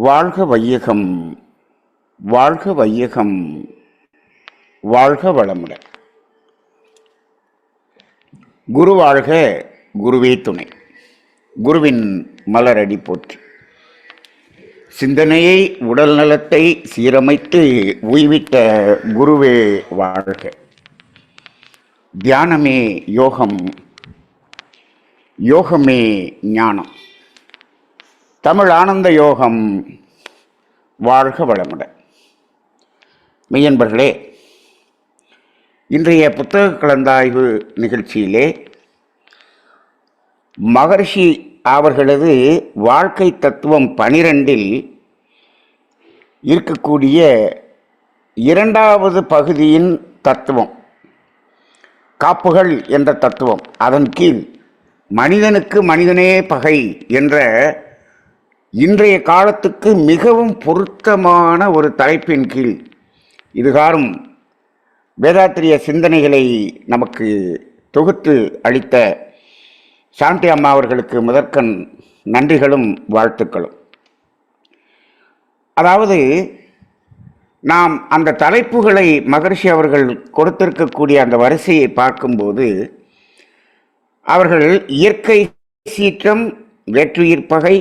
வாழ்க வையகம், வாழ்க வையகம், வாழ்க வளமுடன். குரு வாழ்க, குருவே துணை. குருவின் மலரடி போற்றி. சிந்தனையை உடல் நலத்தை சீரமைத்து உய்விட்ட குருவே வாழ்க. தியானமே யோகம், யோகமே ஞானம். தமிழ் ஆனந்த யோகம். வாழ்க வளமுடன். மெய்யன்பர்களே, இன்றைய புத்தக கலந்தாய்வு நிகழ்ச்சியிலே மகரிஷி அவர்களது வாழ்க்கை தத்துவம் 12இல் இருக்கக்கூடிய இரண்டாவது பகுதியின் தத்துவம், காப்புகள் என்ற தத்துவம், அதன் கீழ் மனிதனுக்கு மனிதனே பகை என்ற இன்றைய காலத்துக்கு மிகவும் பொருத்தமான ஒரு தலைப்பின் கீழ் இதுகாரும் வேதாத்திரிய சிந்தனைகளை நமக்கு தொகுத்து அளித்த சாந்தி அம்மா அவர்களுக்கு முதற்கண் நன்றிகளும் வாழ்த்துக்களும். அதாவது, நாம் அந்த தலைப்புகளை மகரிஷி அவர்கள் கொடுத்திருக்கக்கூடிய அந்த வரிசையை பார்க்கும்போது, அவர்கள் இயற்கை சீற்றம், வேற்றுயிர் பகை,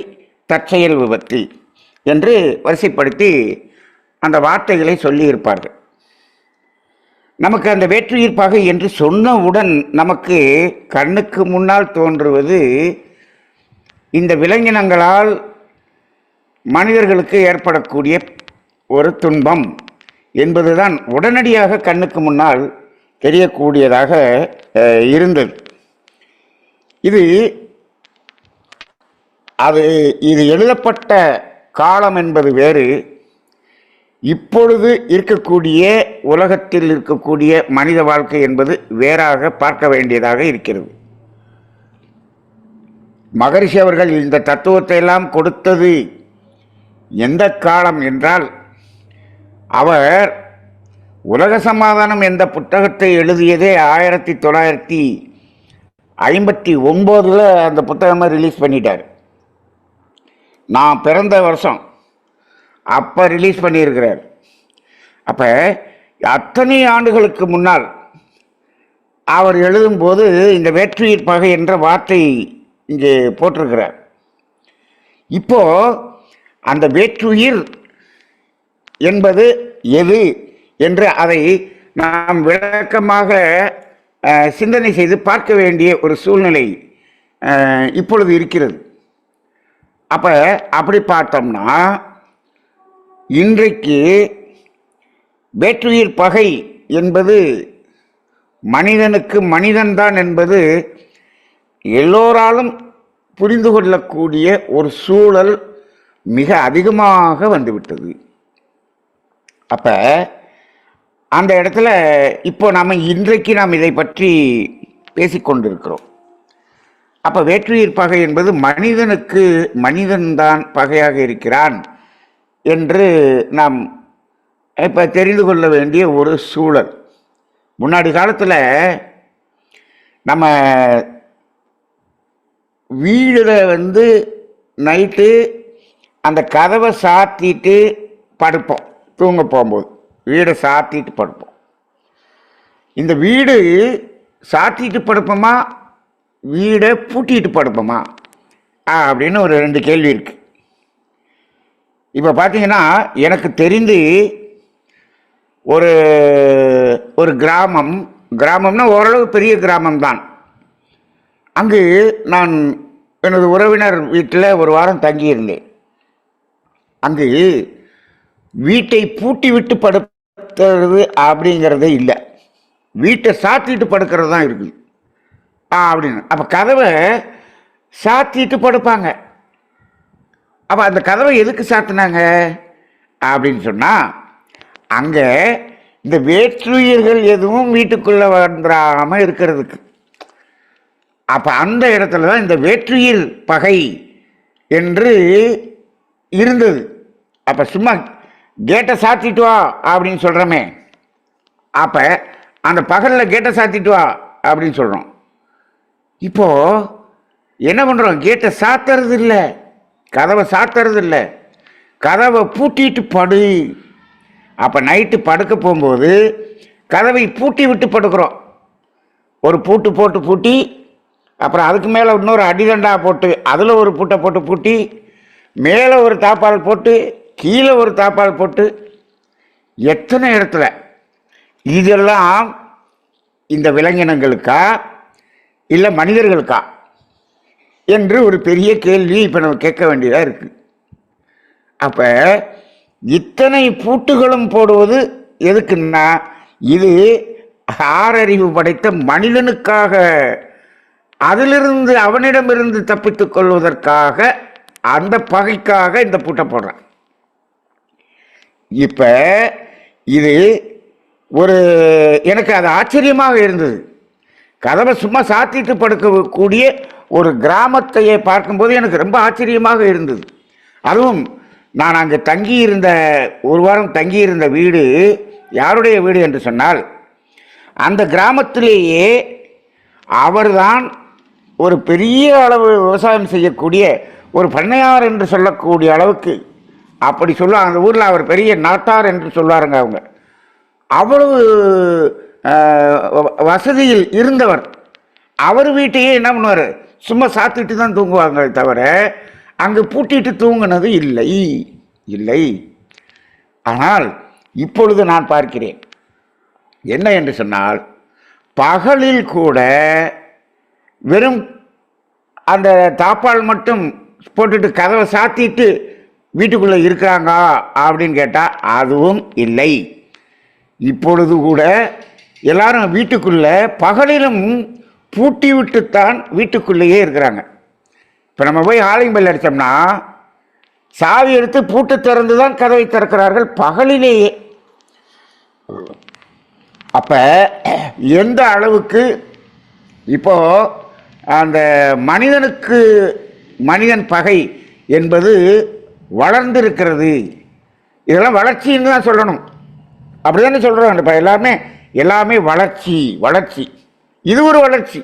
தற்செயல் விபத்து என்று வரிசைப்படுத்தி அந்த வார்த்தைகளை சொல்லியிருப்பார்கள். நமக்கு அந்த வேற்றுயிர் பகை என்று சொன்னவுடன் நமக்கு கண்ணுக்கு முன்னால் தோன்றுவது இந்த விலங்கினங்களால் மனிதர்களுக்கு ஏற்படக்கூடிய ஒரு துன்பம் என்பதுதான் உடனடியாக கண்ணுக்கு முன்னால் தெரியக்கூடியதாக இருந்தது. இது எழுதப்பட்ட காலம் என்பது வேறு, இப்பொழுது இருக்கக்கூடிய உலகத்தில் இருக்கக்கூடிய மனித வாழ்க்கை என்பது வேறாக பார்க்க வேண்டியதாக இருக்கிறது. மகரிஷி அவர்கள் இந்த தத்துவத்தை எல்லாம் கொடுத்தது எந்த காலம் என்றால், அவர் உலக சமாதானம் என்ற புத்தகத்தை எழுதியதே 1959 அந்த புத்தகமாக ரிலீஸ் பண்ணிட்டார். நான் பிறந்த வருஷம் அப்போ ரிலீஸ் பண்ணியிருக்கிறார். அப்போ அத்தனை ஆண்டுகளுக்கு முன்னால் அவர் எழுதும்போது இந்த வேற்றுயிர் பகை என்ற வார்த்தை இங்கே போட்டிருக்கிறார். இப்போ அந்த வேற்றுயிர் என்பது எது என்று அதை நாம் விளக்கமாக சிந்தனை செய்து பார்க்க வேண்டிய ஒரு சூழ்நிலை இப்பொழுது இருக்கிறது. அப்படி பார்த்தோம்னா, இன்றைக்கு வேற்றுயிர் பகை என்பது மனிதனுக்கு மனிதன்தான் என்பது எல்லோராலும் புரிந்து கொள்ளக்கூடிய ஒரு சூழல் மிக அதிகமாக வந்துவிட்டது. அப்போ அந்த இடத்துல இப்போ இன்றைக்கு நாம் இதை பற்றி பேசிக்கொண்டிருக்கிறோம். அப்போ வேற்றுயிர் பகை என்பது மனிதனுக்கு மனிதன்தான் பகையாக இருக்கிறான் என்று நாம் இப்போ தெரிந்து கொள்ள வேண்டிய ஒரு சூழல். முன்னாடி காலத்தில் நம்ம வீடில் நைட்டு அந்த கதவை சாத்திட்டு படுப்போம். தூங்க போகும்போது வீடை சாத்திட்டு படுப்போம். இந்த வீடு சாத்திட்டு படுப்போமா, வீடை பூட்டிட்டு படுப்போமா அப்படின்னு ஒரு 2 கேள்வி இருக்கு. இப்போ பார்த்தீங்கன்னா, எனக்கு தெரிந்து ஒரு கிராமம்னா ஓரளவு பெரிய கிராமம்தான். அங்கு நான் எனது உறவினர் வீட்டில் ஒரு வாரம் தங்கியிருந்தேன். அங்கு வீட்டை பூட்டி விட்டு படுக்கிறது அப்படிங்கிறதே இல்லை, வீட்டை சாத்திட்டு படுக்கிறது தான் இருக்குது அப்படின்னு. அப்போ கதவை சாத்திட்டு படுப்பாங்க. அப்போ அந்த கதவை எதுக்கு சாத்தினாங்க அப்படின்னு சொன்னால், அங்கே இந்த வேற்றுயிர்கள் எதுவும் வீட்டுக்குள்ளே வந்துடாமல் இருக்கிறதுக்கு. அப்போ அந்த இடத்துல தான் இந்த வேற்றுயிர் பகை என்று இருந்தது. அப்போ சும்மா கேட்டை சாத்திட்டு வா அப்படின்னு சொல்கிறோமே, அப்போ அந்த பகலில் கேட்டை சாத்திட்டு வா அப்படின்னு சொல்கிறோம். இப்போது என்ன பண்ணுறோம், கேட்டை சாத்துறது இல்லை, கதவை சாத்துறது இல்லை, கதவை பூட்டிட்டு படு. அப்போ நைட்டு படுக்க போகும்போது கதவை பூட்டி விட்டு படுக்கிறோம். ஒரு பூட்டு போட்டு பூட்டி, அப்புறம் அதுக்கு மேலே இன்னொரு அடிதண்டா போட்டு அதில் ஒரு பூட்டை போட்டு பூட்டி, மேலே ஒரு தாப்பால் போட்டு கீழே ஒரு தாப்பால் போட்டு, எத்தனை இடத்துல. இதெல்லாம் இந்த விலங்கினங்களுக்கா இல்லை மனிதர்களுக்கா என்று ஒரு பெரிய கேள்வி இப்போ நம்ம கேட்க வேண்டியதாக இருக்குது. அப்போ இத்தனை பூட்டுகளும் போடுவது எதுக்குன்னா, இது ஆறறிவு படைத்த மனிதனுக்காக, அதிலிருந்து அவனிடமிருந்து தப்பித்துக் கொள்வதற்காக, அந்த பகைக்காக இந்த பூட்டை போடுறான். இப்போ இது ஒரு எனக்கு அது ஆச்சரியமாக இருந்தது. கதவை சும்மா சாத்திட்டு படுக்கக்கூடிய ஒரு கிராமத்தையே பார்க்கும்போது எனக்கு ரொம்ப ஆச்சரியமாக இருந்தது. அதுவும் நான் அங்கே தங்கியிருந்த ஒரு வாரம் தங்கியிருந்த வீடு யாருடைய வீடு என்று சொன்னால், அந்த கிராமத்திலேயே அவர்தான் ஒரு பெரிய அளவு விவசாயம் செய்யக்கூடிய ஒரு பண்ணையார் என்று சொல்லக்கூடிய அளவுக்கு, அப்படி சொல்லுவாங்க அந்த ஊரில். அவர் பெரிய நாட்டார் என்று சொல்லுவாருங்க. அவங்க அவ்வளவு வசதியில் இருந்தவர். அவர் வீட்டையே என்ன பண்ணுவார், சும்மா சாத்திட்டு தான் தூங்குவாங்க தவிர அங்கு பூட்டிட்டு தூங்கினது இல்லை இல்லை. ஆனால் இப்பொழுது நான் பார்க்கிறேன் என்ன என்று சொன்னால், பகலில் கூட வெறும் அந்த தாப்பால் மட்டும் போட்டுட்டு கதவை சாத்திட்டு வீட்டுக்குள்ளே இருக்கிறாங்க அப்படின்னு கேட்டால் அதுவும் இல்லை. இப்பொழுது கூட எல்லாரும் வீட்டுக்குள்ளே பகலிலும் பூட்டி விட்டுத்தான் வீட்டுக்குள்ளேயே இருக்கிறாங்க. இப்போ நம்ம போய் ஹாலிங் பெல் அடித்தோம்னா சாவி எடுத்து பூட்டு திறந்து தான் கதவை திறக்கிறார்கள் பகலிலேயே. அப்போ எந்த அளவுக்கு இப்போ அந்த மனிதன் பகை என்பது வளர்ந்திருக்கிறது. இதெல்லாம் வளர்ச்சின்னு தான் சொல்லணும். அப்படி தானே சொல்கிறாங்க. இப்போ எல்லாமே வளர்ச்சி. இது ஒரு வளர்ச்சி.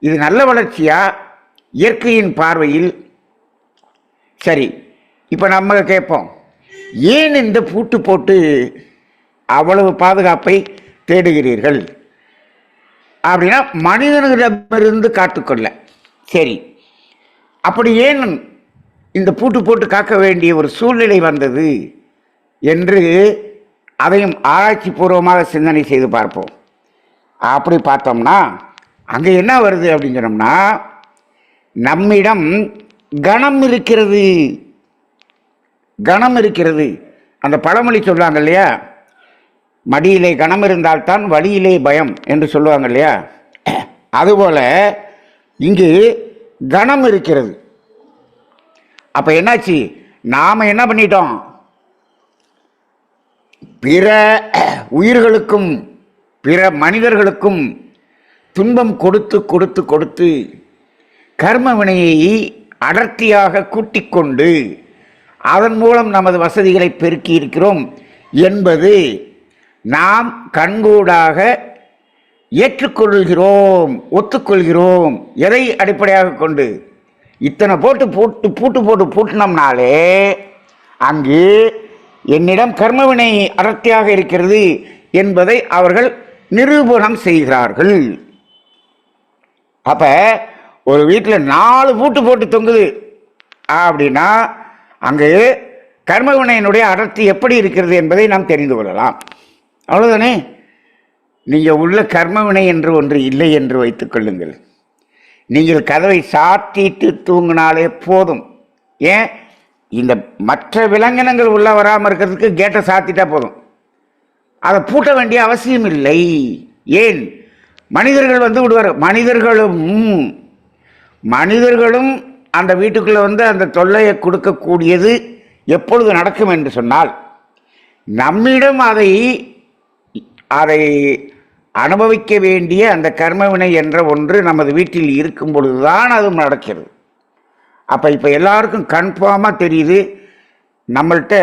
இது நல்ல வளர்ச்சியா இயற்கையின் பார்வையில்? சரி, இப்போ நம்ம கேட்போம், ஏன் இந்த பூட்டு போட்டு அவ்வளவு பாதுகாப்பை தேடுகிறீர்கள் அப்படின்னா, மனிதனிடமிருந்து காத்துக்கொள்ள. சரி, அப்படி ஏன் இந்த பூட்டு போட்டு காக்க வேண்டிய ஒரு சூழ்நிலை வந்தது என்று அதையும் ஆராய்ச்சி பூர்வமாக சிந்தனை செய்து பார்ப்போம். அப்படி பார்த்தோம்னா அங்கே என்ன வருது அப்படின்னு சொன்னோம்னா, நம்மிடம் கணம் இருக்கிறது. அந்த பழமொழி சொல்லுவாங்க இல்லையா, மடியிலே கணம் இருந்தால்தான் வழியிலே பயம் என்று சொல்லுவாங்க இல்லையா, அதுபோல இங்கு கணம் இருக்கிறது. அப்போ என்னாச்சு, நாம் என்ன பண்ணிட்டோம், பிற உயிர்களுக்கும் பிற மனிதர்களுக்கும் துன்பம் கொடுத்து கர்ம வினையை அடர்த்தியாக கூட்டிக் கொண்டு அதன் மூலம் நமது வசதிகளை பெருக்கி இருக்கிறோம் என்பது நாம் கண்கூடாக ஏற்றுக்கொள்கிறோம், ஒத்துக்கொள்கிறோம். எதை அடிப்படையாக கொண்டு? இத்தனை பூட்டு பூட்டினோம்னாலே அங்கு என்னிடம் கர்மவினை அடர்த்தியாக இருக்கிறது என்பதை அவர்கள் நிரூபணம் செய்கிறார்கள். அப்ப ஒரு வீட்டில் 4 பூட்டு போட்டு தொங்குது அப்படின்னா அங்கு கர்மவினையினுடைய அடர்த்தி எப்படி இருக்கிறது என்பதை நாம் தெரிந்து கொள்ளலாம். அவ்வளவுதானே. நீங்கள் உள்ள கர்மவினை என்று ஒன்று இல்லை என்று வைத்துக் கொள்ளுங்கள். நீங்கள் கதவை சாத்திட்டு தூங்கினாலே போதும். ஏன், இந்த மற்ற விலங்கினங்கள் உள்ள வராமல் இருக்கிறதுக்கு கேட்டை சாத்திட்டா போதும், அதை பூட்ட வேண்டிய அவசியம் இல்லை. ஏன், மனிதர்கள் வந்து விடுவார். மனிதர்களும் அந்த வீட்டுக்குள்ளே வந்து அந்த தொல்லையை கொடுக்கக்கூடியது எப்பொழுது நடக்கும் என்று சொன்னால், நம்மிடம் அதை அனுபவிக்க வேண்டிய அந்த கர்மவினை என்ற ஒன்று நமது வீட்டில் இருக்கும் பொழுதுதான் அதுவும் நடக்கிறது. அப்போ இப்போ எல்லாருக்கும் கன்ஃபார்மாக தெரியுது, நம்மள்கிட்ட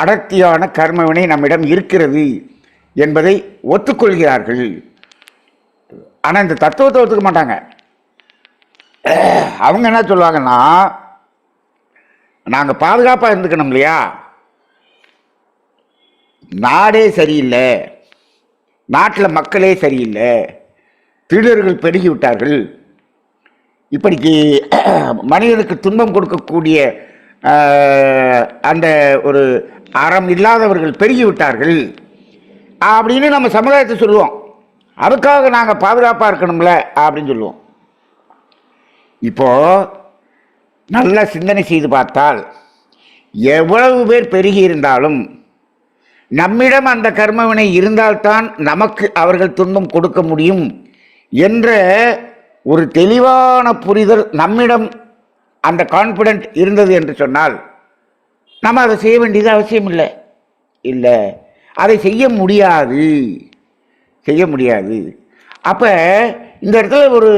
அடர்த்தியான கர்மவினை நம்மிடம் இருக்கிறது என்பதை ஒத்துக்கொள்கிறார்கள். ஆனால் இந்த தத்துவத்தை ஒத்துக்க மாட்டாங்க. அவங்க என்ன சொல்லுவாங்கன்னா, நாங்கள் பாதுகாப்பாக இருந்துக்கணும் இல்லையா? நாடே சரியில்லை, நாட்டில் மக்களே சரியில்லை, திருடர்கள் பெருகி விட்டார்கள், இப்படிக்கு மனிதனுக்கு துன்பம் கொடுக்கக்கூடிய அந்த ஒரு அறம் இல்லாதவர்கள் பெருகிவிட்டார்கள் அப்படின்னு நம்ம சமுதாயத்தை சொல்லுவோம். அதுக்காக நாங்கள் பாதுகாப்பாக இருக்கணும்ல அப்படின்னு சொல்லுவோம். இப்போ நல்லா சிந்தனை செய்து பார்த்தால் எவ்வளவு பேர் பெருகி இருந்தாலும் நம்மிடம் அந்த கர்மவினை இருந்தால்தான் நமக்கு அவர்கள் துன்பம் கொடுக்க முடியும் என்ற ஒரு தெளிவான புரிதல் நம்மிடம் அந்த கான்ஃபிடென்ட் இருந்தது என்று சொன்னால் நம்ம அதை செய்ய வேண்டியது அவசியம் இல்லை. இல்லை, அதை செய்ய முடியாது. அப்போ இந்த இடத்துல ஒரு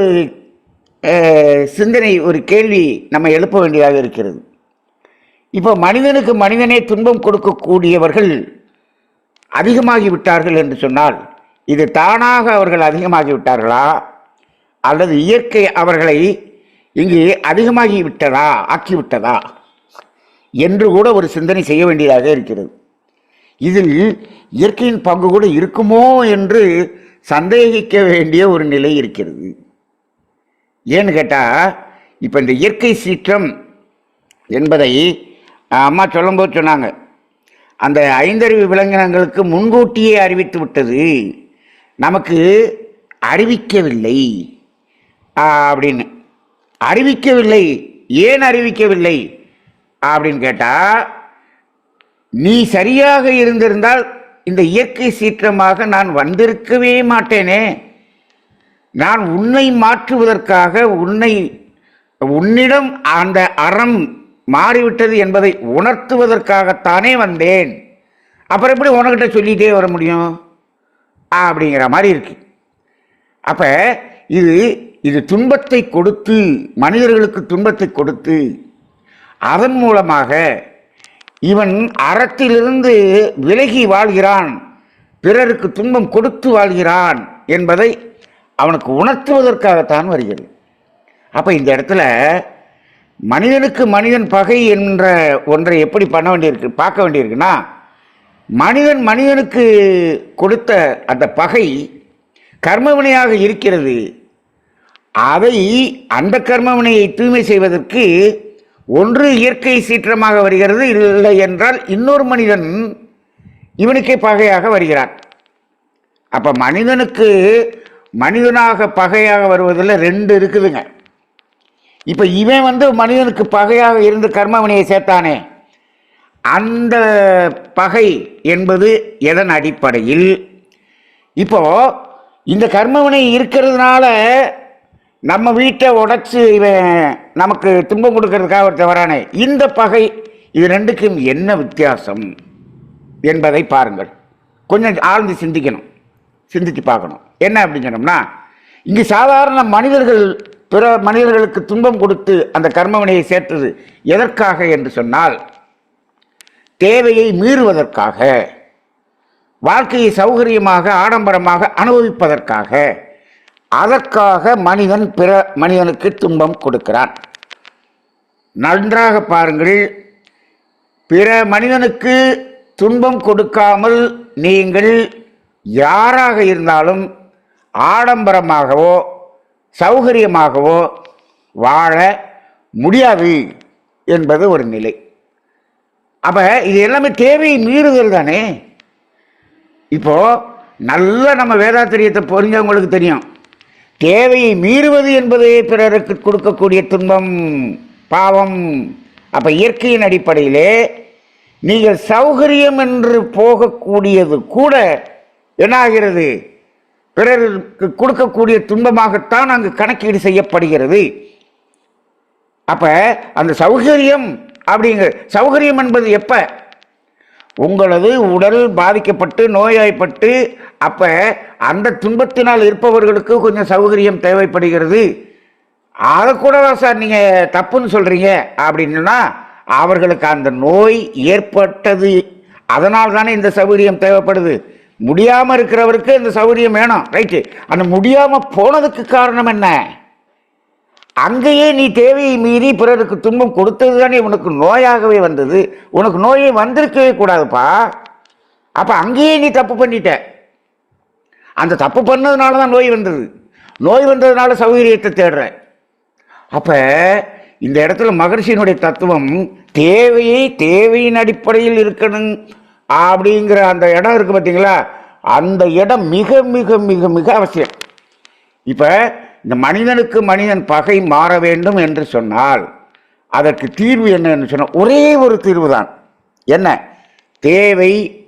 சிந்தனை, ஒரு கேள்வி நம்ம எழுப்ப வேண்டியதாக இருக்கிறது. இப்போ மனிதனுக்கு மனிதனே துன்பம் கொடுக்கக்கூடியவர்கள் அதிகமாகிவிட்டார்கள் என்று சொன்னால் இது தானாக அவர்கள் அதிகமாகிவிட்டார்களா அல்லது இயற்கை அவர்களை இங்கு அதிகமாகிவிட்டதா, ஆக்கிவிட்டதா என்று கூட ஒரு சிந்தனை செய்ய வேண்டியதாக இருக்கிறது. இதில் இயற்கையின் பங்கு கூட இருக்குமோ என்று சந்தேகிக்க வேண்டிய ஒரு நிலை இருக்கிறது. ஏன்னு கேட்டால், இப்போ இந்த இயற்கை சீற்றம் என்பதை அம்மா சொல்லும்போது சொன்னாங்க, அந்த ஐந்தறிவு விலங்கினங்களுக்கு முன்கூட்டியே அறிவித்து விட்டது, நமக்கு அறிவிக்கவில்லை அப்படின்னு. அறிவிக்கவில்லை, ஏன் அறிவிக்கவில்லை அப்படின்னு கேட்டால், நீ சரியாக இருந்திருந்தால் இந்த இயற்கை சீற்றமாக நான் வந்திருக்கவே மாட்டேனே. நான் உன்னை மாற்றுவதற்காக, உன்னிடம் அந்த அறம் மாறிவிட்டது என்பதை உணர்த்துவதற்காகத்தானே வந்தேன். அப்புறம் எப்படி உனக்கிட்ட சொல்லிகிட்டே வர முடியும் அப்படிங்கிற மாதிரி இருக்கு. அப்போ இது துன்பத்தை கொடுத்து, மனிதர்களுக்கு துன்பத்தை கொடுத்து, அதன் மூலமாக இவன் அறத்திலிருந்து விலகி வாழ்கிறான், பிறருக்கு துன்பம் கொடுத்து வாழ்கிறான் என்பதை அவனுக்கு உணர்த்துவதற்காகத்தான் வருகிறது. அப்போ இந்த இடத்துல மனிதனுக்கு மனிதன் பகை என்ற ஒன்றை எப்படி பண்ண வேண்டியிருக்கு, பார்க்க வேண்டியிருக்குன்னா, மனிதனுக்கு கொடுத்த அந்த பகை கர்மவினையாக இருக்கிறது. அதை, அந்த கர்மவினையை தூய்மை செய்வதற்கு ஒன்று இயற்கை சீற்றமாக வருகிறது, இல்லை என்றால் இன்னொரு மனிதன் இவனுக்கே பகையாக வருகிறான். அப்போ மனிதனுக்கு மனிதனாக பகையாக வருவதில் ரெண்டு இருக்குதுங்க. இப்போ இவன் மனிதனுக்கு பகையாக இருந்து கர்மவினையை சேர்த்தானே, அந்த பகை என்பது எதன் அடிப்படையில்? இப்போ இந்த கர்மவினை இருக்கிறதுனால நம்ம வீட்டை உடைச்சு இவன் நமக்கு துன்பம் கொடுக்கறதுக்காக ஒரு தவறானே, இந்த பகை, இது ரெண்டுக்கும் என்ன வித்தியாசம் என்பதை பாருங்கள். கொஞ்சம் ஆழ்ந்து சிந்தித்து பார்க்கணும். என்ன அப்படின்னு சொன்னோம்னா, இங்கு சாதாரண மனிதர்கள் பிற மனிதர்களுக்கு துன்பம் கொடுத்து அந்த கர்மவினையை சேர்த்தது எதற்காக என்று சொன்னால், தேவையை மீறுவதற்காக, வாழ்க்கையை சௌகரியமாக ஆடம்பரமாக அனுபவிப்பதற்காக, அதற்காக மனிதன் பிற மனிதனுக்கு துன்பம் கொடுக்கிறான். நன்றாக பாருங்கள், பிற மனிதனுக்கு துன்பம் கொடுக்காமல் நீங்கள் யாராக இருந்தாலும் ஆடம்பரமாகவோ சௌகரியமாகவோ வாழ முடியாது என்பது ஒரு நிலை. அப்போ இது எல்லாமே தேவையை மீறுதல் தானே. இப்போ நல்ல நம்ம வேதாத்திரியத்தை புரிஞ்சவங்களுக்கு தெரியும், தேவையை மீறுவது என்பதே பிறருக்கு கொடுக்கக்கூடிய துன்பம், பாவம். அப்போ இயற்கையின் அடிப்படையிலே நீங்கள் சௌகரியம் என்று போகக்கூடியது கூட என்ன ஆகிறது, பிறருக்கு கொடுக்கக்கூடிய துன்பமாகத்தான் அங்கு கணக்கீடு செய்யப்படுகிறது. அப்போ அந்த சௌகரியம் சௌகரியம் என்பது எப்போ, உங்களது உடல் பாதிக்கப்பட்டு நோயாய்ப்பட்டு, அப்போ அந்த துன்பத்தினால் இருப்பவர்களுக்கு கொஞ்சம் சௌகரியம் தேவைப்படுகிறது. அதை கூடவா சார் நீங்கள் தப்புன்னு சொல்கிறீங்க அப்படின்னா, அவர்களுக்கு அந்த நோய் ஏற்பட்டது, அதனால் தானே இந்த சௌகரியம் தேவைப்படுது. முடியாமல் இருக்கிறவருக்கு இந்த சௌகரியம் வேணும், ரைட்டு. அந்த முடியாமல் போனதுக்கு காரணம் என்ன, அங்கேயே நீ தேவையை மீறி பிறருக்கு துன்பம் கொடுத்தது தானே உனக்கு நோயாகவே வந்தது. உனக்கு நோயே வந்திருக்கவே கூடாதுப்பா. அப்ப அங்கேயே நீ தப்பு பண்ணிட்ட. அந்த தப்பு பண்ணதுனால தான் நோய் வந்தது. நோய் வந்ததுனால சௌகரியத்தை தேடுற. அப்ப இந்த இடத்துல மகரிஷியினுடைய தத்துவம் தேவையின் அடிப்படையில் இருக்கணும் அப்படிங்கிற அந்த இடம் இருக்கு பார்த்தீங்களா, அந்த இடம் மிக மிக மிக மிக அவசியம். இப்ப இந்த மனிதனுக்கு மனிதன் பகை மாற வேண்டும் என்று சொன்னால் அதற்கு தீர்வு என்ன என்று சொன்னால் ஒரே ஒரு தீர்வு தான். என்ன?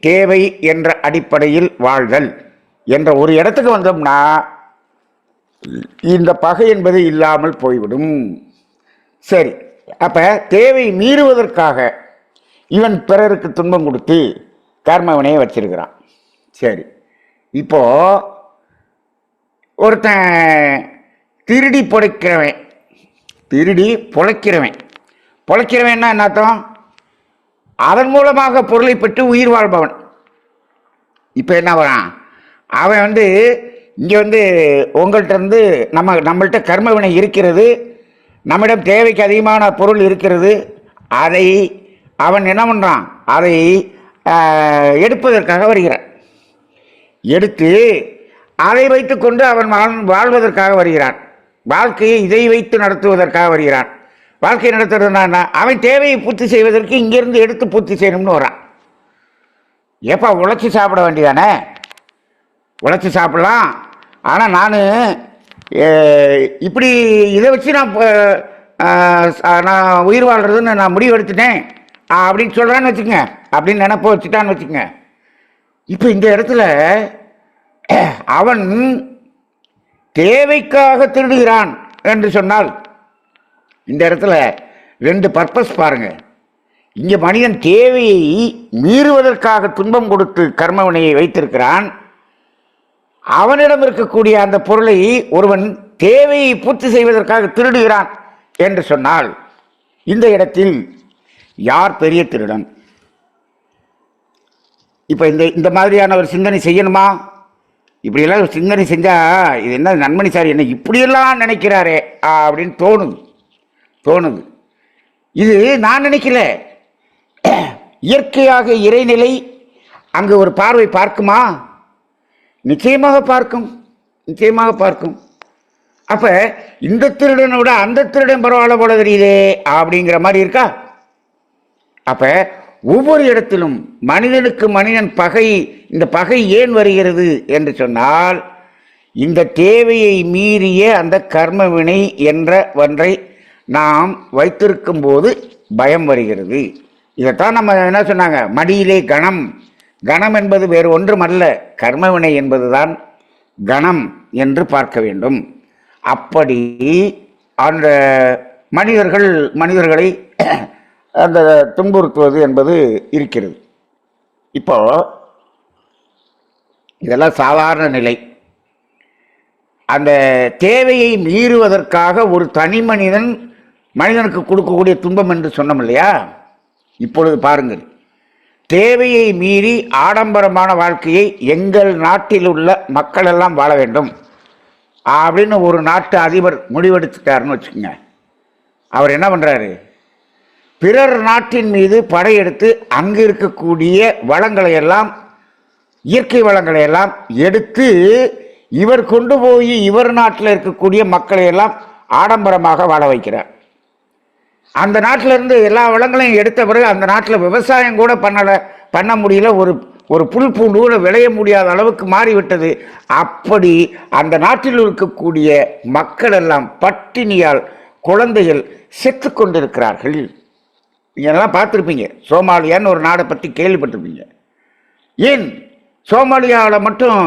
தேவை என்ற அடிப்படையில் வாழ்தல் என்ற ஒரு இடத்துக்கு வந்தோம்னா இந்த பகை என்பது இல்லாமல் போய்விடும். சரி, அப்ப தேவை மீறுவதற்காக இவன் பிறருக்கு துன்பம் கொடுத்து கர்மவினையை வச்சிருக்கிறான். சரி, இப்போ ஒருத்தன் திருடி பொழைக்கிறவன் என்ன அர்த்தம்? அதன் மூலமாக பொருளை பெற்று உயிர் வாழ்பவன். இப்போ என்ன வரான்? அவன் இங்கே உங்கள்கிட்ட இருந்து நம்மள்கிட்ட கர்மவினை இருக்கிறது, நம்மிடம் தேவைக்கு அதிகமான பொருள் இருக்கிறது. அதை அவன் என்ன பண்ணுறான்? அதை எடுப்பதற்காக வருகிறான். எடுத்து அதை வைத்துக்கொண்டு அவன் வாழ்வதற்காக வருகிறான். வாழ்க்கையை இதை வைத்து நடத்துவதற்காக வருகிறான். வாழ்க்கையை நடத்துறதுனா அவன் தேவையை பூர்த்தி செய்வதற்கு இங்கிருந்து எடுத்து பூர்த்தி செய்யணும்னு வரான். ஏப்பா உழைச்சி சாப்பிட வேண்டியதானே? உழைச்சி சாப்பிடலாம். ஆனால் நான் இப்படி இதை வச்சு நான் உயிர் வாழ்கிறதுன்னு நான் முடிவு எடுத்துட்டேன் அப்படின்னு சொல்கிறான்னு வச்சுக்கோங்க, அப்படின்னு நினைப்ப வச்சுட்டான்னு வச்சுக்கோங்க. இப்போ இந்த இடத்துல அவன் தேவைக்காக திருடுகிறான் என்று சொன்னால் இந்த இடத்துல ரெண்டு பர்பஸ் பாருங்க. இங்கே மனிதன் தேவையை மீறுவதற்காக துன்பம் கொடுத்து கர்மவினையை வைத்திருக்கிறான். அவனிடம் இருக்கக்கூடிய அந்த பொருளை ஒருவன் தேவையை பூர்த்தி செய்வதற்காக திருடுகிறான் என்று சொன்னால் இந்த இடத்தில் யார் பெரிய திருடன்? இப்போ இந்த மாதிரியான ஒரு சிந்தனை செய்யணுமா? இப்படியெல்லாம் ஒரு சிந்தனை செஞ்சால் இது என்ன நண்பனி சார் என்ன இப்படியெல்லாம் நினைக்கிறாரே அப்படின்னு தோணுது. இது நான் நினைக்கல. இயற்கையாக இறைநிலை அங்கு ஒரு பார்வை பார்க்குமா? நிச்சயமாக பார்க்கும். அப்ப இந்த திருடனை விட அந்த திருடன் பரவாயில்ல போல தெரியுதே அப்படிங்கிற மாதிரி இருக்கா? அப்ப ஒவ்வொரு இடத்திலும் மனிதனுக்கு மனிதன் பகை. இந்த பகை ஏன் வருகிறது என்று சொன்னால் இந்த தேவையை மீறிய அந்த கர்மவினை என்ற ஒன்றை நாம் வைத்திருக்கும் போது பயம் வருகிறது. இதைத்தான் நம்ம என்ன சொன்னாங்க, மடியிலே கணம் என்பது வேறு ஒன்றும் அல்ல, கர்மவினை என்பதுதான் கணம் என்று பார்க்க வேண்டும். அப்படி அந்த மனிதர்களை அந்த துன்புறுத்துவது என்பது இருக்கிறது. இப்போ இதெல்லாம் சாதாரண நிலை. அந்த தேவையை மீறுவதற்காக ஒரு தனி மனிதனுக்கு கொடுக்கக்கூடிய துன்பம் என்று சொன்னோம் இல்லையா? இப்பொழுது பாருங்கள், தேவையை மீறி ஆடம்பரமான வாழ்க்கையை எங்கள் நாட்டில் உள்ள மக்கள் எல்லாம் வாழ வேண்டும் அப்படின்னு ஒரு நாட்டு அதிபர் முடிவெடுத்துட்டாருன்னு வச்சுக்கோங்க. அவர் என்ன பண்ணுறாரு? பிறர் நாட்டின் மீது படையெடுத்து அங்கு இருக்கக்கூடிய வளங்களை எல்லாம், இயற்கை வளங்களை எல்லாம் எடுத்து இவர் கொண்டு போய் இவர் நாட்டில் இருக்கக்கூடிய மக்களை எல்லாம் ஆடம்பரமாக வாழ வைக்கிறார். அந்த நாட்டில் இருந்து எல்லா வளங்களையும் எடுத்த பிறகு அந்த நாட்டில் விவசாயம் கூட பண்ண முடியல, ஒரு புல் பூண்டு கூட விளைய முடியாத அளவுக்கு மாறிவிட்டது. அப்படி அந்த நாட்டில் இருக்கக்கூடிய மக்கள் எல்லாம் பட்டினியால் குழந்தைகள் செத்து கொண்டிருக்கிறார்கள். நீங்கள் எல்லாம் பார்த்துருப்பீங்க, சோமாலியான்னு ஒரு நாடை பற்றி கேள்விப்பட்டிருப்பீங்க. ஏன் சோமாலியாவில் மட்டும்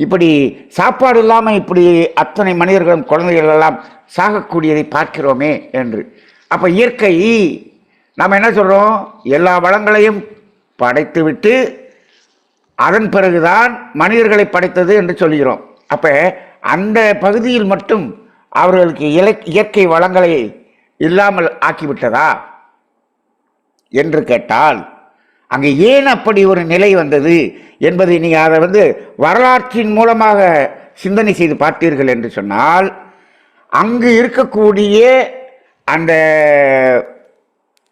இப்படி சாப்பாடு இல்லாமல் இப்படி அத்தனை மனிதர்களும் குழந்தைகள் எல்லாம் சாகக்கூடியதை பார்க்கிறோமே என்று. அப்போ இயற்கை நாம் என்ன சொல்கிறோம்? எல்லா வளங்களையும் படைத்துவிட்டு அதன் பிறகுதான் மனிதர்களை படைத்தது என்று சொல்கிறோம். அப்போ அந்த பகுதியில் மட்டும் அவர்களுக்கு இயற்கை வளங்களை இல்லாமல் ஆக்கிவிட்டதா என்று கேட்டால் அங்கே ஏன் அப்படி ஒரு நிலை வந்தது என்பதை நீங்கள் அதை வரலாற்றின் மூலமாக சிந்தனை செய்து பார்த்தீர்கள் என்று சொன்னால் அங்கு இருக்கக்கூடிய அந்த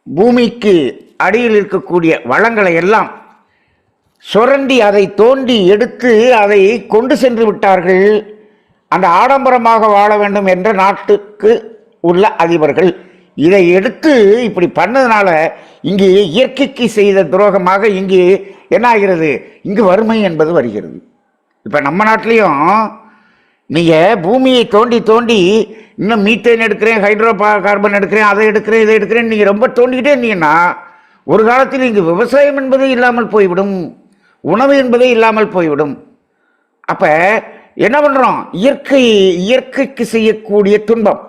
பூமிக்கு அடியில் இருக்கக்கூடிய வளங்களை எல்லாம் சுரண்டி அதை தோண்டி எடுத்து அதை கொண்டு சென்று விட்டார்கள். அந்த ஆடம்பரமாக வாழ வேண்டும் என்ற நாட்டுக்கு உள்ள அதிபர்கள் இதை எடுத்து இப்படி பண்ணதுனால இங்கு இயற்கைக்கு செய்த துரோகமாக இங்கு என்ன ஆகிறது, இங்கு வறுமை என்பது வருகிறது. இப்போ நம்ம நாட்டிலையும் நீங்கள் பூமியை தோண்டி தோண்டி இன்னும் மீத்தேன் எடுக்கிறேன், ஹைட்ரோ கார்பன் எடுக்கிறேன், அதை எடுக்கிறேன், இதை எடுக்கிறேன், நீங்கள் ரொம்ப தோண்டிக்கிட்டே இருந்தீங்கன்னா ஒரு காலத்தில் இங்கு விவசாயம் என்பதே இல்லாமல் போய்விடும், உணவு என்பதே இல்லாமல் போய்விடும். அப்போ என்ன பண்ணுறோம், இயற்கைக்கு செய்யக்கூடிய துன்பம்.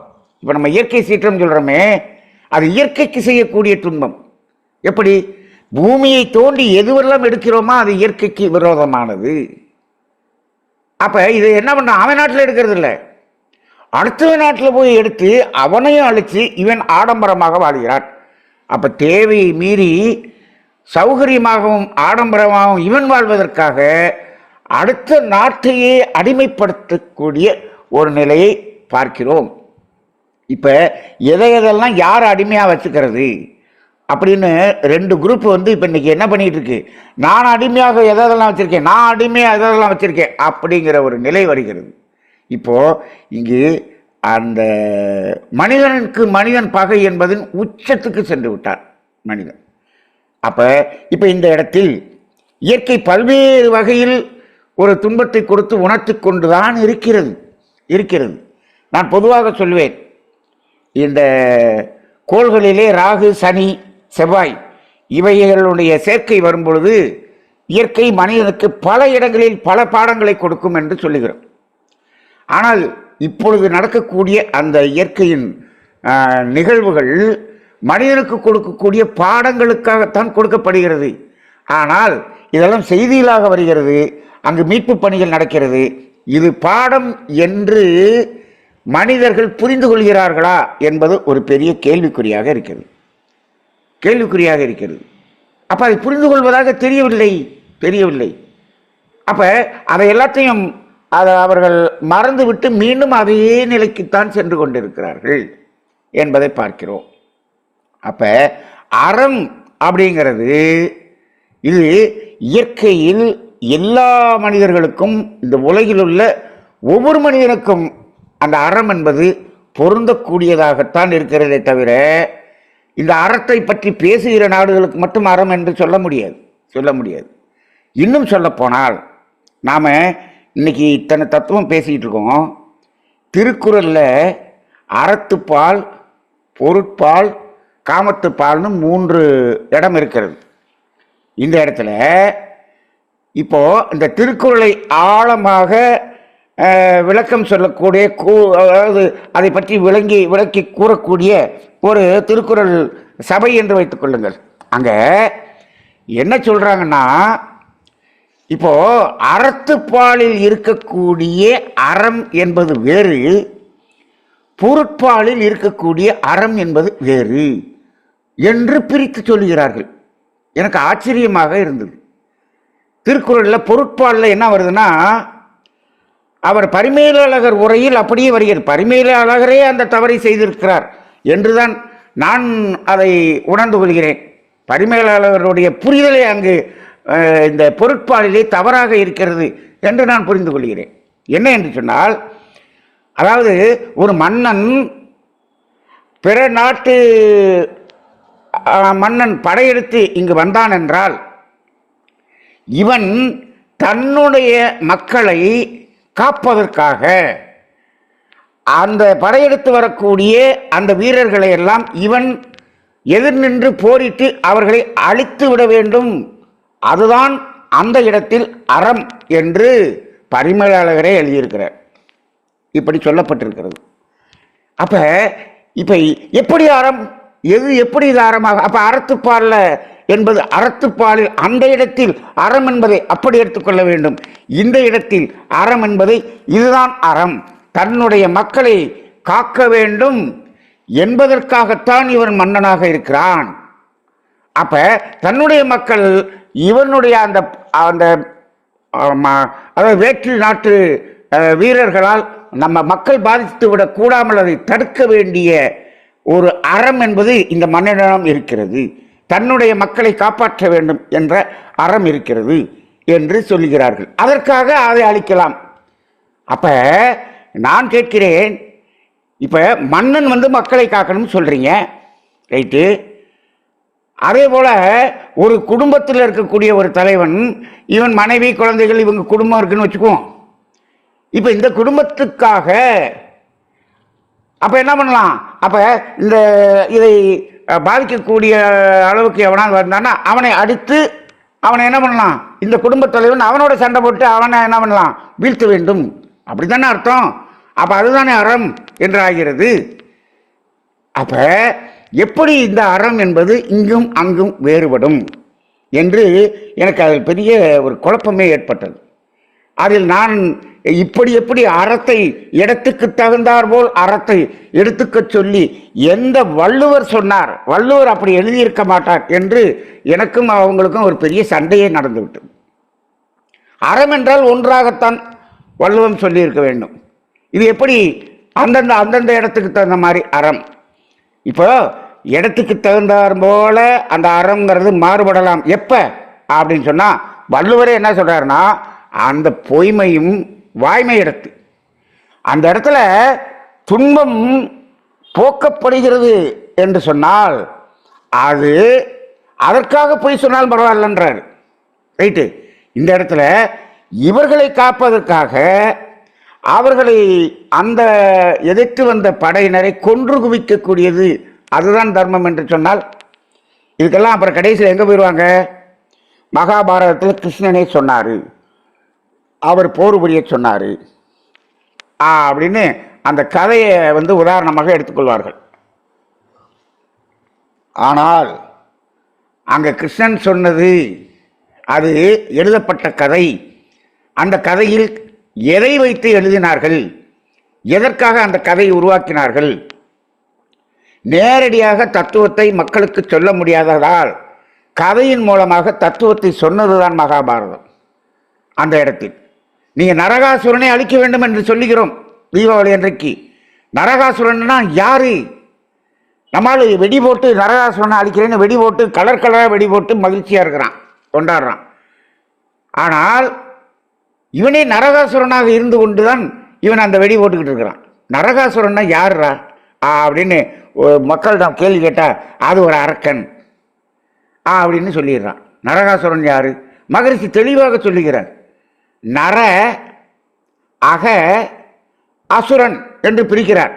இப்போ நம்ம இயற்கை சீற்றம் சொல்கிறோமே, அது இயற்கைக்கு செய்யக்கூடிய துன்பம். எப்படி பூமியை தோண்டி எதுவெல்லாம் எடுக்கிறோமோ அது இயற்கைக்கு விரோதமானது. அப்போ இது என்ன பண்ணுறான், அவன் நாட்டில் எடுக்கிறது இல்லை, அடுத்த நாட்டில் போய் எடுத்து அவனையும் அழித்து இவன் ஆடம்பரமாக வாழ்கிறான். அப்போ தேவையை மீறி சௌகரியமாகவும் ஆடம்பரமாகவும் இவன் வாழ்வதற்காக அடுத்த நாட்டையே அடிமைப்படுத்தக்கூடிய ஒரு நிலையை பார்க்கிறோம். இப்போ எதையெல்லாம் யார் அடிமையாக வச்சுக்கிறது அப்படின்னு ரெண்டு குரூப் இப்போ இன்னைக்கு என்ன பண்ணிட்டு இருக்கு, நான் அடிமையாக எதெல்லாம் வச்சிருக்கேன், நான் அடிமையாக எதெல்லாம் வச்சிருக்கேன் அப்படிங்கிற ஒரு நிலை வருகிறது. இப்போ இங்கு அந்த மனிதனுக்கு மனிதன் பகை என்பதன் உச்சத்துக்கு சென்று விட்டார் மனிதன். அப்போ இப்போ இந்த இடத்தில் இயற்கை பல்வேறு வகையில் ஒரு துன்பத்தை கொடுத்து உணர்த்தி கொண்டுதான் இருக்கிறது. நான் பொதுவாக சொல்வேன், இந்த கோள்களிலே ராகு, சனி, செவ்வாய் இவைகளுடைய சேர்க்கை வரும்பொழுது இயற்கை மனிதனுக்கு பல இடங்களில் பல பாடங்களை கொடுக்கும் என்று சொல்லுகிறோம். ஆனால் இப்பொழுது நடக்கக்கூடிய அந்த இயற்கையின் நிகழ்வுகள் மனிதனுக்கு கொடுக்கக்கூடிய பாடங்களுக்காகத்தான் கொடுக்கப்படுகிறது. ஆனால் இதெல்லாம் செய்திகளாக வருகிறது, அங்கு மீட்பு பணிகள் நடக்கிறது. இது பாடம் என்று மனிதர்கள் புரிந்து கொள்கிறார்களா என்பது ஒரு பெரிய கேள்விக்குறியாக இருக்கிறது. அப்போ அதை புரிந்து கொள்வதாக தெரியவில்லை. அப்போ அதை எல்லாத்தையும் அவர்கள் மறந்துவிட்டு மீண்டும் அதே நிலைக்குத்தான் சென்று கொண்டிருக்கிறார்கள் என்பதை பார்க்கிறோம். அப்போ அறம் அப்படிங்கிறது இது இயற்கையில் எல்லா மனிதர்களுக்கும், இந்த உலகில் உள்ள ஒவ்வொரு மனிதனுக்கும் அந்த அறம் என்பது பொருந்தக்கூடியதாகத்தான் இருக்கிறதே தவிர இந்த அறத்தை பற்றி பேசுகிற நாடுகளுக்கு மட்டும் அறம் என்று சொல்ல முடியாது. இன்னும் சொல்லப்போனால் நாம் இன்னைக்கு இத்தனை தத்துவம் பேசிக்கிட்டு இருக்கோம். திருக்குறளில் அறத்துப்பால், பொருட்பால், காமத்துப்பால்னு 3 இடம் இருக்கிறது. இந்த இடத்துல இப்போ இந்த திருக்குறளை ஆழமாக விளக்கம் சொல்லக்கூடிய, அதாவது அதை பற்றி விளக்கி கூறக்கூடிய ஒரு திருக்குறள் சபை என்று வைத்துக் கொள்ளுங்கள். அங்கே என்ன சொல்றாங்கன்னா, இப்போ அறத்துப்பாலில் இருக்கக்கூடிய அறம் என்பது வேறு, பொருட்பாலில் இருக்கக்கூடிய அறம் என்பது வேறு என்று பிரித்து சொல்கிறார்கள். எனக்கு ஆச்சரியமாக இருந்தது. திருக்குறளில் பொருட்பாலில் என்ன வருதுன்னா, அவர் பரிமேலழகர் உரையில் அப்படியே வருகிறது, பரிமேலழகரே அந்த தவறை செய்திருக்கிறார் என்றுதான் நான் அதை உணர்ந்து கொள்கிறேன். பரிமேலழகருடைய புரிதலை அங்கு இந்த பொருட்பாலிலே தவறாக இருக்கிறது என்று நான் புரிந்து கொள்கிறேன். என்ன என்று சொன்னால், அதாவது ஒரு மன்னன் பிற நாட்டு மன்னன் படையெடுத்து இங்கு வந்தான் என்றால் இவன் தன்னுடைய மக்களை காப்பதற்காக அந்த படையெடுத்து வரக்கூடிய அந்த வீரர்களை எல்லாம் இவன் எதிர் நின்று போரிட்டு அவர்களை அழித்து விட வேண்டும். அதுதான் அந்த இடத்தில் அறம் என்று பரிமேலழகரே எழுதியிருக்கிறார். இப்படி சொல்லப்பட்டிருக்கிறது. அப்ப இப்ப எப்படி அறம், எப்படி இது அறமாக? அப்ப அறத்துப்பால்ல என்பது அறத்துப்பாலில் அந்த இடத்தில் அறம் என்பதை அப்படி எடுத்துக்கொள்ள வேண்டும். இந்த இடத்தில் அறம் என்பதை இதுதான் அறம், தன்னுடைய மக்களை காக்க வேண்டும் என்பதற்காகத்தான் இவன் மன்னனாக இருக்கிறான். அப்ப தன்னுடைய மக்கள் இவனுடைய அந்த அந்த அதாவது வேற்று நாட்டு வீரர்களால் நம்ம மக்கள் பாதித்து விடக் கூடாமல் அதை தடுக்க வேண்டிய ஒரு அறம் என்பது இந்த மன்னனிடம் இருக்கிறது. தன்னுடைய மக்களை காப்பாற்ற வேண்டும் என்ற அறம் இருக்கிறது என்று சொல்லுகிறார்கள். அதற்காக அதை அழிக்கலாம். அப்ப நான் கேட்கிறேன், இப்ப மன்னன் மக்களை காக்கணும்னு சொல்றீங்க, ரைட்டு. அதே போல ஒரு குடும்பத்தில் இருக்கக்கூடிய ஒரு தலைவன், இவன் மனைவி குழந்தைகள் இவங்க குடும்பம் இருக்குன்னு வச்சுக்குவோம். இப்ப இந்த குடும்பத்துக்காக அப்ப என்ன பண்ணலாம்? அப்ப இந்த இதை பாதிக்கக்கூடிய அளவுக்கு எவனாவது வந்தான்னா அவனை அடித்து அவனை என்ன பண்ணலாம்? இந்த குடும்பத் தலைவன் அவனோட சண்டை போட்டு அவனை என்ன பண்ணலாம்? வீழ்த்த வேண்டும். அப்படித்தானே அர்த்தம். அப்ப அதுதானே அறம் என்று ஆகிறது. அப்ப எப்படி இந்த அறம் என்பது இங்கும் அங்கும் வேறுபடும் என்று எனக்கு அதில் பெரிய ஒரு குழப்பமே ஏற்பட்டது. அதில் நான் இப்படி எப்படி அறத்தை இடத்துக்கு தகுந்தார் போல் அறத்தை எடுத்துக்க சொல்லி எந்த வள்ளுவர் சொன்னார், வள்ளுவர் அப்படி எழுதியிருக்க மாட்டார் என்று எனக்கும் அவங்களுக்கும் ஒரு பெரிய சண்டையே நடந்துவிட்டது. அறம் என்றால் ஒன்றாகத்தான் வள்ளுவம் சொல்லியிருக்க வேண்டும். இது எப்படி அந்தந்த இடத்துக்கு தகுந்த மாதிரி அறம்? இப்போ இடத்துக்கு தகுந்தார் போல அந்த அறம்ங்கிறது மாறுபடலாம். எப்ப அப்படின்னு சொன்னா வள்ளுவரே என்ன சொல்றாருன்னா, அந்த பொய்மையும் வாய்மை இடத்து அந்த இடத்துல துன்பம் போக்கப்படுகிறது என்று சொன்னால் அது அதற்காக பொய் சொன்னால் பரவாயில்லன்றார். ரைட்டு. இந்த இடத்துல இவர்களை காப்பதற்காக அவர்களை அந்த எதிர்த்து வந்த படையினரை கொன்று குவிக்கக்கூடியது அதுதான் தர்மம் என்று சொன்னால் இதுக்கெல்லாம் அப்புறம் கடைசியில் எங்கே போயிடுவாங்க? மகாபாரதத்தில் கிருஷ்ணனே சொன்னார், அவர் போர் புரிய சொன்னார் அப்படின்னு அந்த கதையை உதாரணமாக எடுத்துக்கொள்வார்கள். ஆனால் அங்கே கிருஷ்ணன் சொன்னது அது எழுதப்பட்ட கதை. அந்த கதையில் எதை வைத்து எழுதினார்கள், எதற்காக அந்த கதையை உருவாக்கினார்கள்? நேரடியாக தத்துவத்தை மக்களுக்கு சொல்ல முடியாததால் கதையின் மூலமாக தத்துவத்தை சொன்னதுதான் மகாபாரதம். அந்த இடத்தில் நீங்கள் நரகாசுரனை அழிக்க வேண்டும் என்று சொல்லுகிறோம் தீபாவளி அன்றைக்கு. நரகாசுரன்னா யாரு? நம்மால் வெடி போட்டு நரகாசுரனை அழிக்கிறேன்னு வெடி போட்டு கலர் கலராக வெடி போட்டு மகிழ்ச்சியாக இருக்கிறான், கொண்டாடுறான். ஆனால் இவனே நரகாசுரனாக இருந்து கொண்டு தான் இவன் அந்த வெடி போட்டுக்கிட்டு இருக்கிறான். நரகாசுரன்னா யாருரா அப்படின்னு மக்களிடம் கேள்வி கேட்டால் அது ஒரு அரக்கன் அப்படின்னு சொல்லிடுறான். நரகாசுரன் யாரு? மகரிஷி தெளிவாக சொல்லுகிறார். நர அக அசுரன் என்று பிரிக்கிறார்.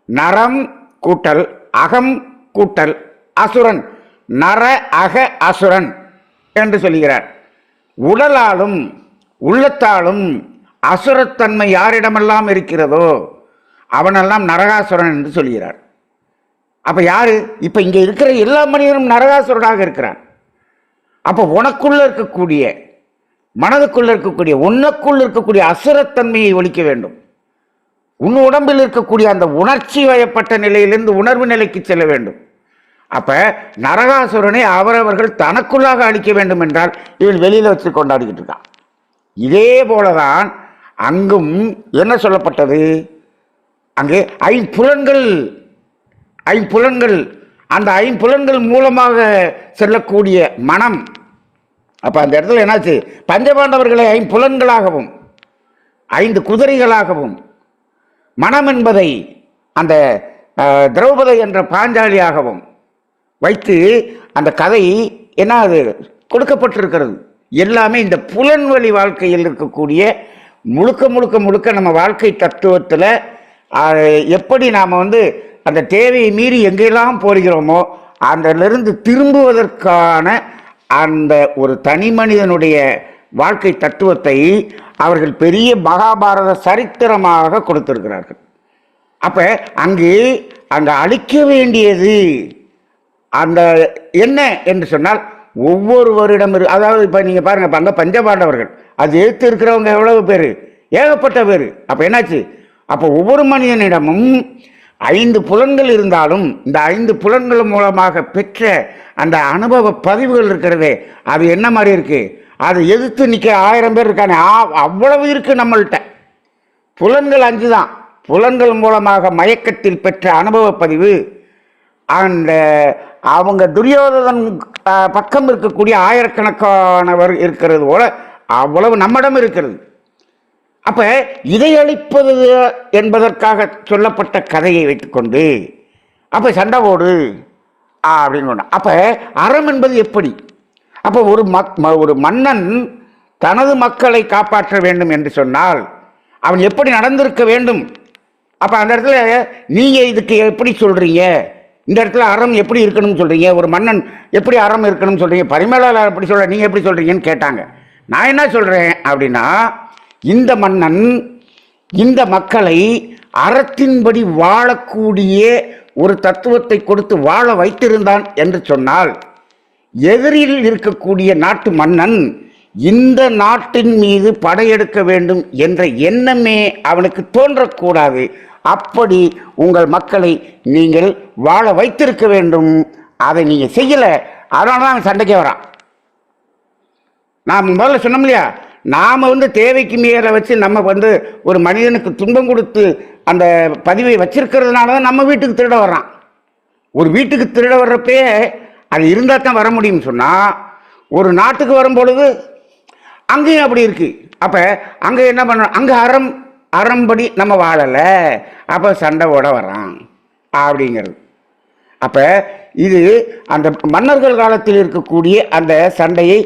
நரம் கூட்டல் அகம் கூட்டல் அசுரன், நர அக அசுரன் என்று சொல்லுகிறார். உடலாலும் உள்ளத்தாலும் அசுரத்தன்மை யாரிடமெல்லாம் இருக்கிறதோ அவனெல்லாம் நரகாசுரன் என்று சொல்கிறார். அப்ப யாரு? இப்ப இங்க இருக்கிற எல்லா மனிதனும் நரகாசுரனாக இருக்கிறான். அப்ப உனக்குள்ள இருக்கக்கூடிய மனதுக்குள்ள இருக்கக்கூடிய உனக்குள்ள இருக்கக்கூடிய அசுரத்தன்மையை ஒழிக்க வேண்டும். உன் உடம்பில் இருக்கக்கூடிய அந்த உணர்ச்சி வயப்பட்ட நிலையிலிருந்து உணர்வு நிலைக்கு செல்ல வேண்டும். அப்ப நரகாசுரனை அவரவர்கள் தனக்குள்ளாக அழிக்க வேண்டும் என்றால் இவன் வெளியில வச்சு கொண்டாடிக்கிட்டு இருக்கான். இதே போலதான் அங்கும் என்ன சொல்லப்பட்டது? அங்கு ஐம்புலன்கள் அந்த ஐம்புலன்கள் மூலமாக செல்லக்கூடிய மனம். அப்ப அந்த இடத்துல என்னாச்சு? பஞ்சபாண்டவர்களை ஐம்புலன்களாகவும் 5 குதிரைகளாகவும் மனம் என்பதை அந்த திரௌபதி என்ற பாஞ்சாலியாகவும் வைத்து அந்த கதை என்ன அது கொடுக்கப்பட்டிருக்கிறது. எல்லாமே இந்த புலன்வழி வாழ்க்கையில் இருக்கக்கூடிய முழுக்க நம்ம வாழ்க்கை தத்துவத்தில் எப்படி நாம் அந்த தேவையை மீறி எங்கெல்லாம் போகிறோமோ அதிலிருந்து திரும்புவதற்கான அந்த ஒரு தனி மனிதனுடைய வாழ்க்கை தத்துவத்தை அவர்கள் பெரிய மகாபாரத சரித்திரமாக கொடுத்திருக்கிறார்கள். அப்ப அங்கு அழிக்க வேண்டியது அந்த என்ன என்று சொன்னால் ஒவ்வொருவரிடம் அதாவது இப்ப நீங்க பாருங்க, அங்க பஞ்சபாண்டவர்கள் அது எடுத்து இருக்கிறவங்க எவ்வளவு பேரு? ஏகப்பட்ட பேரு. அப்ப என்னாச்சு? அப்ப ஒவ்வொரு மனிதனிடமும் 5 புலன்கள் இருந்தாலும் இந்த 5 புலன்கள் மூலமாக பெற்ற அந்த அனுபவ பதிவுகள் இருக்கிறதே, அது என்ன மாதிரி இருக்கு? அது எதிர்த்து நிற்க 1000 பேர் இருக்கானே, அவ்வளவு இருக்கு நம்மள்கிட்ட. புலன்கள் 5 தான். புலன்கள் மூலமாக மயக்கத்தில் பெற்ற அனுபவ பதிவு அந்த அவங்க துரியோதனன் பக்கம் இருக்கக்கூடிய ஆயிரக்கணக்கானவர் இருக்கிறது போல அவ்வளவு நம்மிடம் இருக்கிறது. அப்ப இதை அளிப்பது என்பதற்காக சொல்லப்பட்ட கதையை வைத்துக்கொண்டு அப்ப சண்டை போடு அப்படின்னு. அப்ப அறம் என்பது எப்படி? அப்ப ஒரு மன்னன் தனது மக்களை காப்பாற்ற வேண்டும் என்று சொன்னால் அவன் எப்படி நடந்திருக்க வேண்டும்? அப்ப அந்த இடத்துல நீங்க இதுக்கு எப்படி சொல்றீங்க? இந்த இடத்துல அறம் எப்படி இருக்கணும்னு சொல்றீங்க? ஒரு மன்னன் எப்படி அறம் இருக்கணும்னு சொல்றீங்க? பரிமேலாளர் எப்படி சொல்ற, நீங்க எப்படி சொல்றீங்கன்னு கேட்டாங்க. நான் என்ன சொல்றேன் அப்படின்னா, இந்த மன்னன் இந்த மக்களை அறத்தின்படி வாழக்கூடிய ஒரு தத்துவத்தை கொடுத்து வாழ வைத்திருந்தான் என்று சொன்னால், எதிரில் இருக்கக்கூடிய நாட்டு மன்னன் இந்த நாட்டின் மீது படையெடுக்க வேண்டும் என்ற எண்ணமே அவனுக்கு தோன்றக்கூடாது. அப்படி உங்கள் மக்களை நீங்கள் வாழ வைத்திருக்க வேண்டும். அதை நீங்க செய்யல, அதனால தான் அவன் சண்டைக்கே வரான். நான் முதல்ல சொன்னோம் இல்லையா, நாம தேவைக்கு மேல வச்சு நம்ம ஒரு மனிதனுக்கு துன்பம் கொடுத்து அந்த பதிவை வச்சிருக்கிறதுனால தான் நம்ம வீட்டுக்கு திருட வர்றான். ஒரு வீட்டுக்கு திருட வர்றப்பே அது இருந்தால் தான் வர முடியும்னு சொன்னா, ஒரு நாட்டுக்கு வரும் பொழுது அங்கேயும் அப்படி இருக்கு. அப்ப அங்க என்ன பண்ண, அங்க அறம்படி நம்ம வாழலை, அப்ப சண்டை ஓட வர்றான் அப்படிங்கிறது. அப்ப இது அந்த மன்னர்கள் காலத்தில் இருக்கக்கூடிய அந்த சண்டையை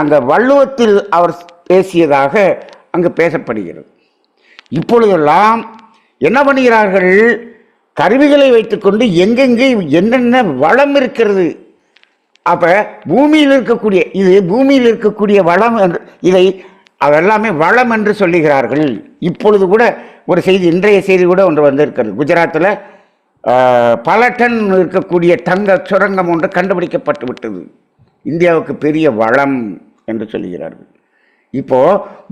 அந்த வள்ளுவத்தில் அவர் பேசியதாக அங்கு பேசப்படுகிறது. இப்பொழுதெல்லாம் என்ன பண்ணுகிறார்கள், கருவிகளை வைத்துக்கொண்டு எங்கெங்கே என்னென்ன வளம் இருக்கிறது, அப்ப பூமியில் இருக்கக்கூடிய பூமியில் இருக்கக்கூடிய வளம் என்று இதை அதெல்லாமே வளம் என்று சொல்லுகிறார்கள். இப்பொழுது கூட ஒரு செய்தி, இன்றைய செய்தி கூட ஒன்று வந்திருக்கிறது. குஜராத்தில் பல டன் இருக்கக்கூடிய தங்க சுரங்கம் ஒன்று கண்டுபிடிக்கப்பட்டு விட்டது. இந்தியாவுக்கு பெரிய வளம் என்று சொல்லுகிறார்கள். இப்போ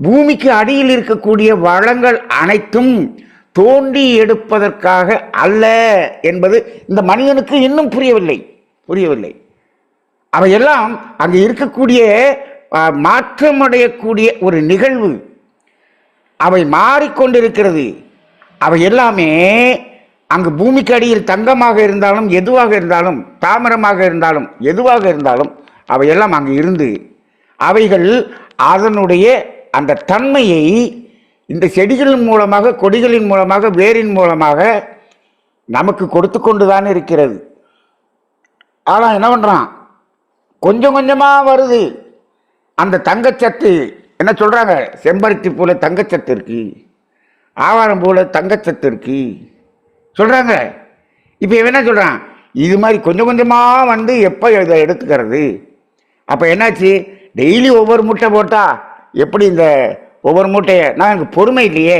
பூமிக்கு அடியில் இருக்கக்கூடிய வளங்கள் அனைத்தும் தோண்டி எடுப்பதற்காக அல்ல என்பது இந்த மனிதனுக்கு இன்னும் புரியவில்லை. அவையெல்லாம் அங்கு இருக்கக்கூடிய மாற்றமடையக்கூடிய ஒரு நிகழ்வு, அவை மாறிக்கொண்டிருக்கிறது. அவை எல்லாமே அங்கு பூமிக்கு அடியில் தங்கமாக இருந்தாலும் எதுவாக இருந்தாலும், தாமிரமாக இருந்தாலும் எதுவாக இருந்தாலும் அவையெல்லாம் அங்கு இருந்து அவைகள் அதனுடைய அந்த தன்மையை இந்த செடிகளின் மூலமாக, கொடிகளின் மூலமாக, வேரின் மூலமாக நமக்கு கொடுத்து கொண்டுதான் இருக்கிறது. ஆனால் என்ன பண்றான், கொஞ்சம் கொஞ்சமா வருது அந்த தங்கச்சத்து. என்ன சொல்றாங்க, செம்பருத்தி பூல தங்கச்சத்து இருக்கு, ஆவாரம் பூல தங்கச்சத்து இருக்கு சொல்றாங்க. இப்ப என்ன சொல்றான், இது மாதிரி கொஞ்சம் கொஞ்சமா எப்ப இதை எடுத்துக்கிறது? அப்ப என்னாச்சு, டெய்லி ஒவ்வொரு மூட்டை போட்டா எப்படி இந்த ஒவ்வொரு மூட்டையை, நான் எனக்கு பொறுமை இல்லையே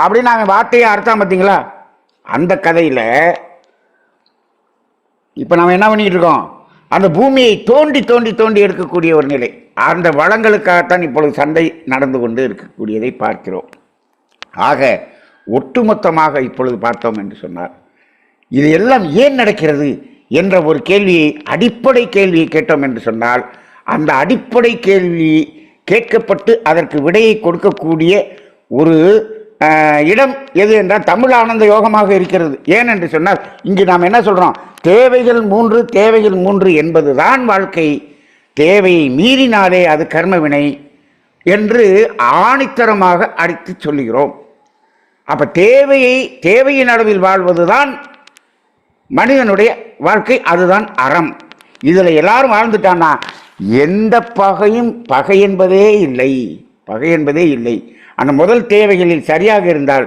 அப்படின்னு நாங்கள் வார்த்தையை அர்த்தம் பார்த்தீங்களா? அந்த கதையில இப்ப நம்ம என்ன பண்ணிட்டு இருக்கோம், அந்த பூமியை தோண்டி தோண்டி தோண்டி எடுக்கக்கூடிய ஒரு நிலை, அந்த வளங்களுக்காகத்தான் இப்பொழுது சண்டை நடந்து கொண்டு இருக்கக்கூடியதை பார்க்கிறோம். ஆக ஒட்டுமொத்தமாக இப்பொழுது பார்த்தோம் என்று சொன்னார், இது எல்லாம் ஏன் நடக்கிறது என்ற ஒரு கேள்வியை, அடிப்படை கேள்வியை கேட்டோம் என்று சொன்னால், அந்த அடிப்படை கேள்வி கேட்கப்பட்டு அதற்கு விடையை கொடுக்கக்கூடிய ஒரு இடம் எது என்றால் தமிழ் ஆனந்த யோகமாக இருக்கிறது. ஏன் என்று சொன்னால், இங்கு நாம் என்ன சொல்றோம், தேவைகள் 3 என்பதுதான் வாழ்க்கை, தேவையை மீறினாலே அது கர்மவினை என்று ஆணித்தரமாக அடித்து சொல்லுகிறோம். அப்ப தேவையின் அளவில் வாழ்வதுதான் மனிதனுடைய வாழ்க்கை, அதுதான் அறம். இதுல எல்லாரும் வாழ்ந்துட்டான்னா எந்த பகை என்பதே இல்லை. அந்த முதல் தேவைகளில் சரியாக இருந்தால்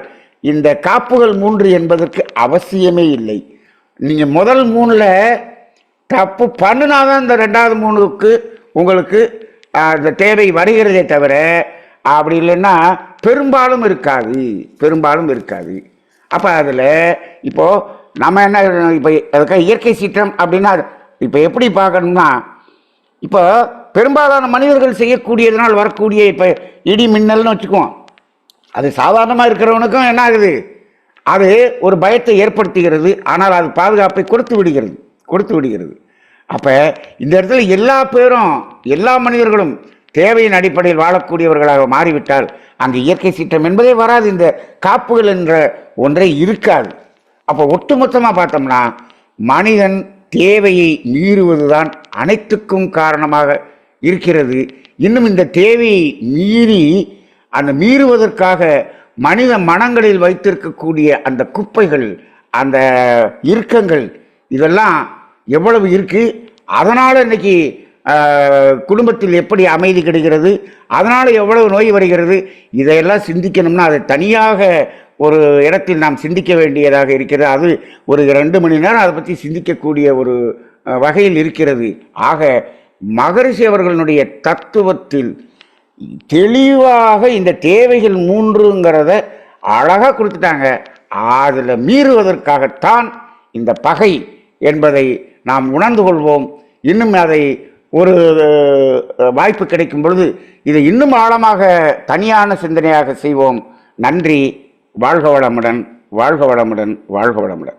இந்த காப்புகள் 3 என்பதற்கு அவசியமே இல்லை. நீங்க முதல் 3ல தப்பு பண்ணினாதான் இந்த 2வது 3க்கு உங்களுக்கு அந்த தேவை வருகிறதே தவிர, அப்படி இல்லைன்னா பெரும்பாலும் இருக்காது. அப்ப அதுல இப்போ நம்ம என்ன, இப்ப அதுக்காக இயற்கை சீற்றம் அப்படின்னா இப்ப எப்படி பார்க்கணும்னா, இப்போ பெரும்பாலான மனிதர்கள் செய்யக்கூடியதனால் வரக்கூடிய இப்ப இடி மின்னல்னு வச்சுக்குவோம், அது சாதாரணமாக இருக்கிறவனுக்கும் என்ன ஆகுது, அது ஒரு பயத்தை ஏற்படுத்துகிறது. ஆனால் அது பாதுகாப்பை கொடுத்து விடுகிறது. அப்போ இந்த இடத்துல எல்லா மனிதர்களும் தேவையின் அடிப்படையில் வாழக்கூடியவர்களாக மாறிவிட்டால் அங்கு இயற்கை சீற்றம் என்பதே வராது. இந்த காப்புகள் என்ற ஒன்றே இருக்காது. அப்போ ஒட்டுமொத்தமாக பார்த்தோம்னா மனிதன் தேவையை மீறுவதுதான் அனைத்துக்கும் காரணமாக இருக்கிறது. இன்னும் இந்த தேவையை மீறி அந்த மீறுவதற்காக மனித மனங்களில் வைத்திருக்கக்கூடிய அந்த குப்பைகள், அந்த இறுக்கங்கள், இதெல்லாம் எவ்வளவு இருக்கு. அதனால் இன்னைக்கு குடும்பத்தில் எப்படி அமைதி கிடைக்கிறது, அதனால் எவ்வளவு நோய் வருகிறது, இதையெல்லாம் சிந்திக்கணும்னா அதை தனியாக ஒரு இடத்தில் நாம் சிந்திக்க வேண்டியதாக இருக்கிறது. அது ஒரு 2 மணி நேரம் அதை பற்றி சிந்திக்கக்கூடிய ஒரு வகையில் இருக்கிறது. ஆக மகரிஷி அவர்களுடைய தத்துவத்தில் தெளிவாக இந்த தேவைகள் 3ங்கிறத அழகாக கொடுத்துட்டாங்க. அதில் மீறுவதற்காகத்தான் இந்த பகை என்பதை நாம் உணர்ந்து கொள்வோம். இன்னும் அதை ஒரு வாய்ப்பு கிடைக்கும் பொழுது இதை இன்னும் ஆழமாக தனியான சிந்தனையாக செய்வோம். நன்றி. வாழ்க வளமுடன், வாழ்க வளமுடன், வாழ்க வளமுடன்.